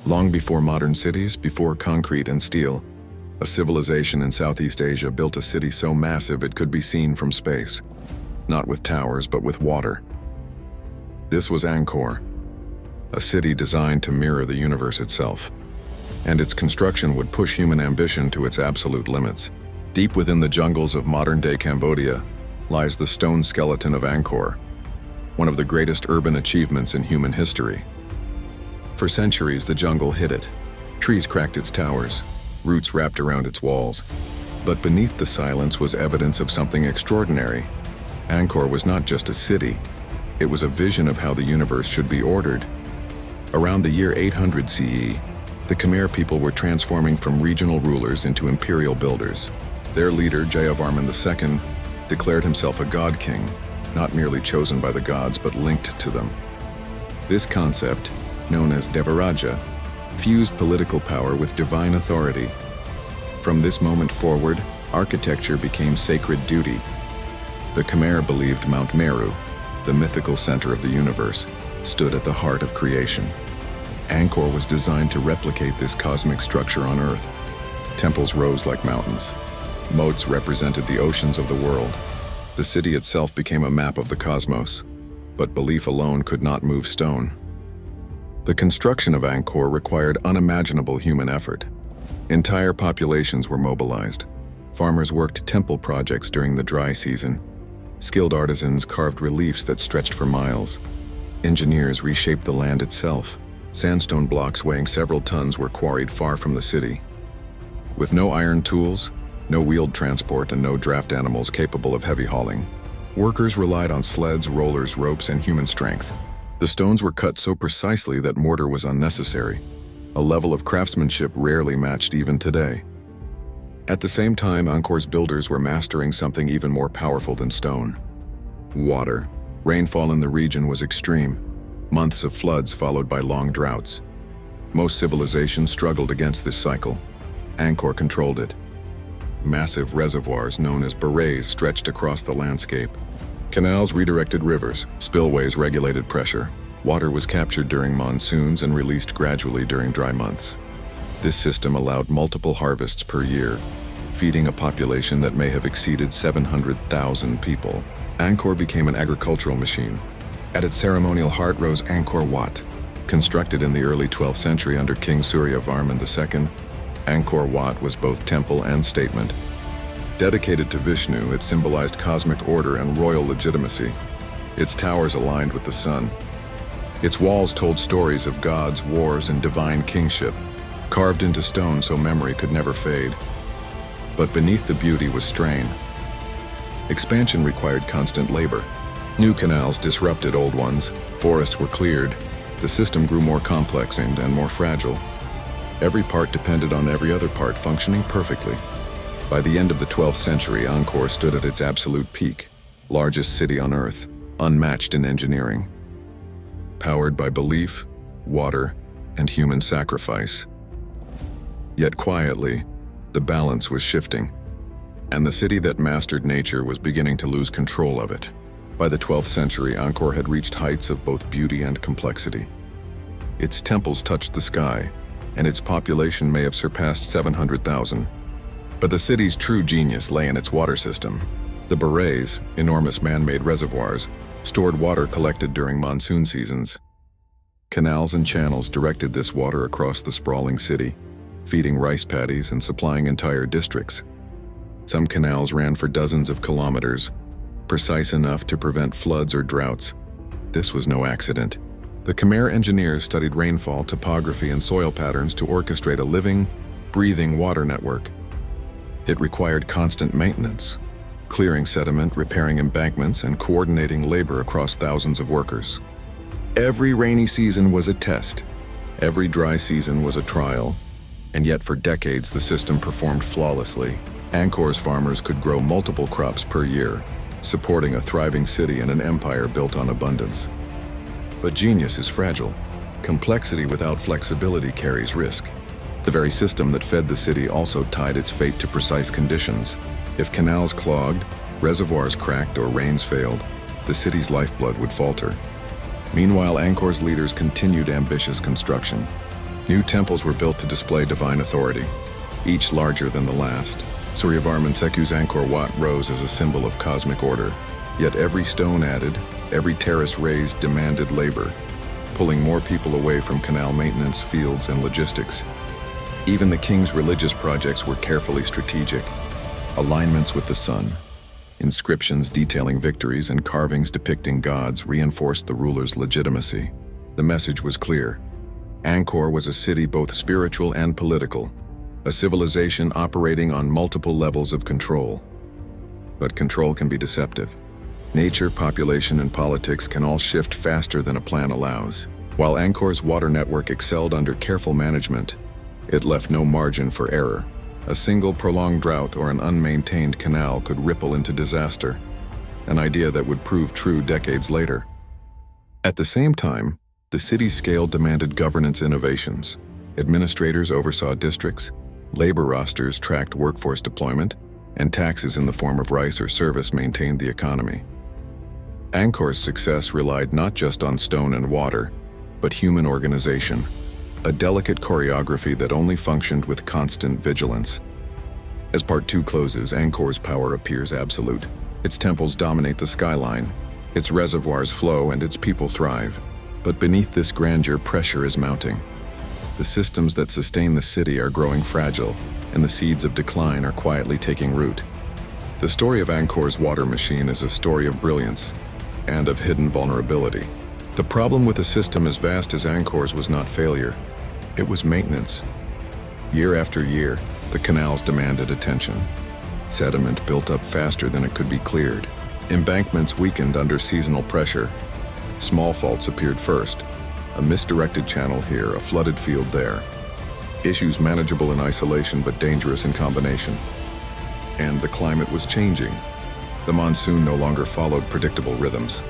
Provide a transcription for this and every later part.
Long before modern cities, before concrete and steel, a civilization in Southeast Asia built a city so massive it could be seen from space. Not with towers, but with water. This was Angkor, a city designed to mirror the universe itself. And its construction would push human ambition to its absolute limits. Deep within the jungles of modern-day Cambodia lies the stone skeleton of Angkor, one of the greatest urban achievements in human history. For centuries, the jungle hid it. Trees cracked its towers, roots wrapped around its walls. But beneath the silence was evidence of something extraordinary. Angkor was not just a city, it was a vision of how the universe should be ordered. Around the year 800 CE, the Khmer people were transforming from regional rulers into imperial builders. Their leader, Suryavarman II, declared himself a god king, not merely chosen by the gods but linked to them. This concept, known as Devaraja, fused political power with divine authority. From this moment forward, architecture became sacred duty. The Khmer believed Mount Meru, the mythical center of the universe, stood at the heart of creation. Angkor was designed to replicate this cosmic structure on Earth. Temples rose like mountains. Moats represented the oceans of the world. The city itself became a map of the cosmos, but belief alone could not move stone. The construction of Angkor required unimaginable human effort. Entire populations were mobilized. Farmers worked temple projects during the dry season. Skilled artisans carved reliefs that stretched for miles. Engineers reshaped the land itself. Sandstone blocks weighing several tons were quarried far from the city. With no iron tools, no wheeled transport, and no draft animals capable of heavy hauling, workers relied on sleds, rollers, ropes, and human strength. The stones were cut so precisely that mortar was unnecessary, a level of craftsmanship rarely matched even today. At the same time, Angkor's builders were mastering something even more powerful than stone: water. Rainfall in the region was extreme. Months of floods followed by long droughts. Most civilizations struggled against this cycle. Angkor controlled it. Massive reservoirs known as barays stretched across the landscape. Canals redirected rivers, spillways regulated pressure. Water was captured during monsoons and released gradually during dry months. This system allowed multiple harvests per year, feeding a population that may have exceeded 700,000 people. Angkor became an agricultural machine. At its ceremonial heart rose Angkor Wat. Constructed in the early 12th century under King Suryavarman II, Angkor Wat was both temple and statement. Dedicated to Vishnu, it symbolized cosmic order and royal legitimacy. Its towers aligned with the sun. Its walls told stories of gods, wars, and divine kingship, carved into stone so memory could never fade. But beneath the beauty was strain. Expansion required constant labor. New canals disrupted old ones, forests were cleared, the system grew more complex and more fragile. Every part depended on every other part functioning perfectly. By the end of the 12th century, Angkor stood at its absolute peak, largest city on Earth, unmatched in engineering. Powered by belief, water, and human sacrifice. Yet quietly, the balance was shifting, and the city that mastered nature was beginning to lose control of it. By the 12th century, Angkor had reached heights of both beauty and complexity. Its temples touched the sky, and its population may have surpassed 700,000. But the city's true genius lay in its water system. The barays, enormous man-made reservoirs, stored water collected during monsoon seasons. Canals and channels directed this water across the sprawling city, feeding rice paddies and supplying entire districts. Some canals ran for dozens of kilometers, precise enough to prevent floods or droughts. This was no accident. The Khmer engineers studied rainfall, topography, and soil patterns to orchestrate a living, breathing water network. It required constant maintenance, clearing sediment, repairing embankments, and coordinating labor across thousands of workers. Every rainy season was a test. Every dry season was a trial. And yet for decades the system performed flawlessly. Angkor's farmers could grow multiple crops per year, supporting a thriving city and an empire built on abundance. But genius is fragile. Complexity without flexibility carries risk. The very system that fed the city also tied its fate to precise conditions. If canals clogged, reservoirs cracked, or rains failed, the city's lifeblood would falter. Meanwhile, Angkor's leaders continued ambitious construction. New temples were built to display divine authority, each larger than the last. Suryavarman II's Angkor Wat rose as a symbol of cosmic order, yet every stone added, every terrace raised demanded labor, pulling more people away from canal maintenance, fields, and logistics. Even the king's religious projects were carefully strategic. Alignments with the sun, inscriptions detailing victories, and carvings depicting gods reinforced the ruler's legitimacy. The message was clear. Angkor was a city both spiritual and political, a civilization operating on multiple levels of control. But control can be deceptive. Nature, population, and politics can all shift faster than a plan allows. While Angkor's water network excelled under careful management, it left no margin for error. A single prolonged drought or an unmaintained canal could ripple into disaster, an idea that would prove true decades later. At the same time, the city's scale demanded governance innovations. Administrators oversaw districts, labor rosters tracked workforce deployment, and taxes in the form of rice or service maintained the economy. Angkor's success relied not just on stone and water, but human organization, a delicate choreography that only functioned with constant vigilance. As Part 2 closes, Angkor's power appears absolute. Its temples dominate the skyline, its reservoirs flow, and its people thrive. But beneath this grandeur, pressure is mounting. The systems that sustain the city are growing fragile, and the seeds of decline are quietly taking root. The story of Angkor's water machine is a story of brilliance and of hidden vulnerability. The problem with a system as vast as Angkor's was not failure, it was maintenance. Year after year, the canals demanded attention. Sediment built up faster than it could be cleared. Embankments weakened under seasonal pressure. Small faults appeared first. A misdirected channel here, a flooded field there. Issues manageable in isolation but dangerous in combination. And the climate was changing. The monsoon no longer followed predictable rhythms.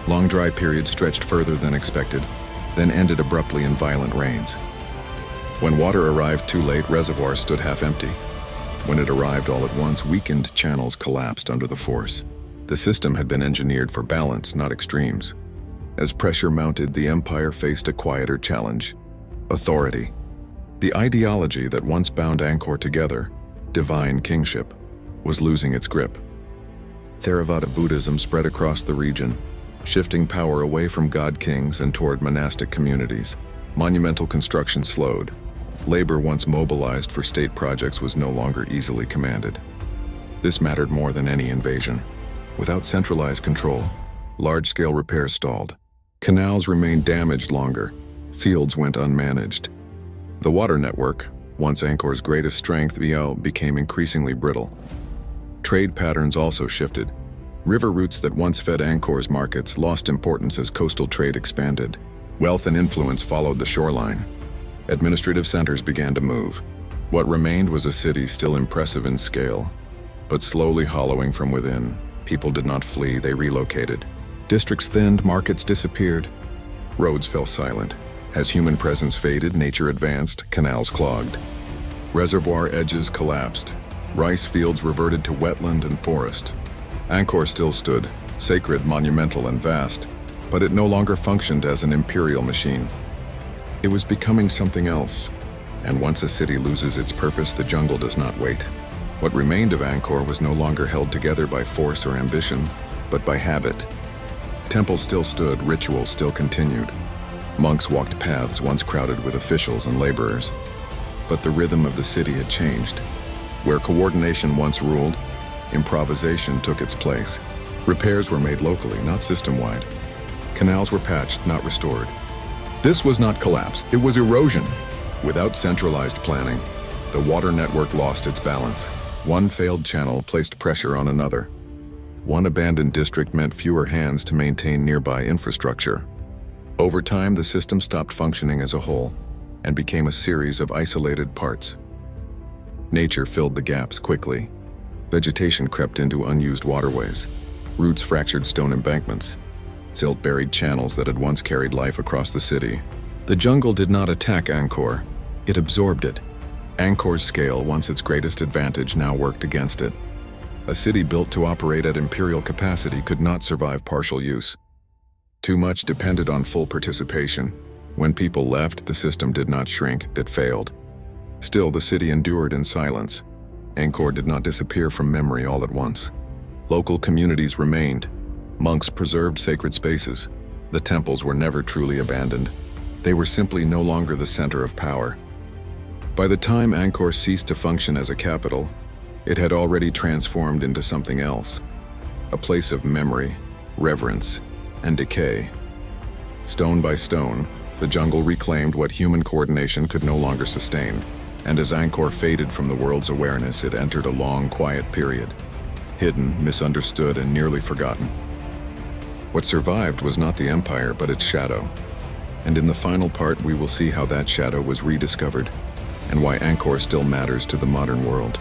Long dry periods stretched further than expected, then ended abruptly in violent rains. When water arrived too late, reservoirs stood half empty. When it arrived all at once, weakened channels collapsed under the force. The system had been engineered for balance, not extremes. As pressure mounted, the empire faced a quieter challenge: authority. The ideology that once bound Angkor together, divine kingship, was losing its grip. Theravada Buddhism spread across the region, shifting power away from god-kings and toward monastic communities. Monumental construction slowed. Labor once mobilized for state projects was no longer easily commanded. This mattered more than any invasion. Without centralized control, large-scale repairs stalled. Canals remained damaged longer. Fields went unmanaged. The water network, once Angkor's greatest strength, became increasingly brittle. Trade patterns also shifted. River routes that once fed Angkor's markets lost importance as coastal trade expanded. Wealth and influence followed the shoreline. Administrative centers began to move. What remained was a city still impressive in scale, but slowly hollowing from within. People did not flee, they relocated. Districts thinned, markets disappeared. Roads fell silent. As human presence faded, nature advanced, canals clogged. Reservoir edges collapsed. Rice fields reverted to wetland and forest. Angkor still stood, sacred, monumental, and vast, but it no longer functioned as an imperial machine. It was becoming something else, and once a city loses its purpose, the jungle does not wait. What remained of Angkor was no longer held together by force or ambition, but by habit. Temples still stood, rituals still continued. Monks walked paths once crowded with officials and laborers. But the rhythm of the city had changed. Where coordination once ruled, improvisation took its place. Repairs were made locally, not system-wide. Canals were patched, not restored. This was not collapse, it was erosion. Without centralized planning, the water network lost its balance. One failed channel placed pressure on another. One abandoned district meant fewer hands to maintain nearby infrastructure. Over time, the system stopped functioning as a whole and became a series of isolated parts. Nature filled the gaps quickly. Vegetation crept into unused waterways. Roots fractured stone embankments. Silt buried channels that had once carried life across the city. The jungle did not attack Angkor, it absorbed it. Angkor's scale, once its greatest advantage, now worked against it. A city built to operate at imperial capacity could not survive partial use. Too much depended on full participation, When people left, the system did not shrink, it failed. Still, the city endured in silence. Angkor did not disappear from memory all at once. Local communities remained. Monks preserved sacred spaces. The temples were never truly abandoned. They were simply no longer the center of power. By the time Angkor ceased to function as a capital, it had already transformed into something else. A place of memory, reverence, and decay. Stone by stone, the jungle reclaimed what human coordination could no longer sustain. And as Angkor faded from the world's awareness, it entered a long, quiet period. Hidden, misunderstood, and nearly forgotten. What survived was not the empire, but its shadow. And in the final part, we will see how that shadow was rediscovered, and why Angkor still matters to the modern world.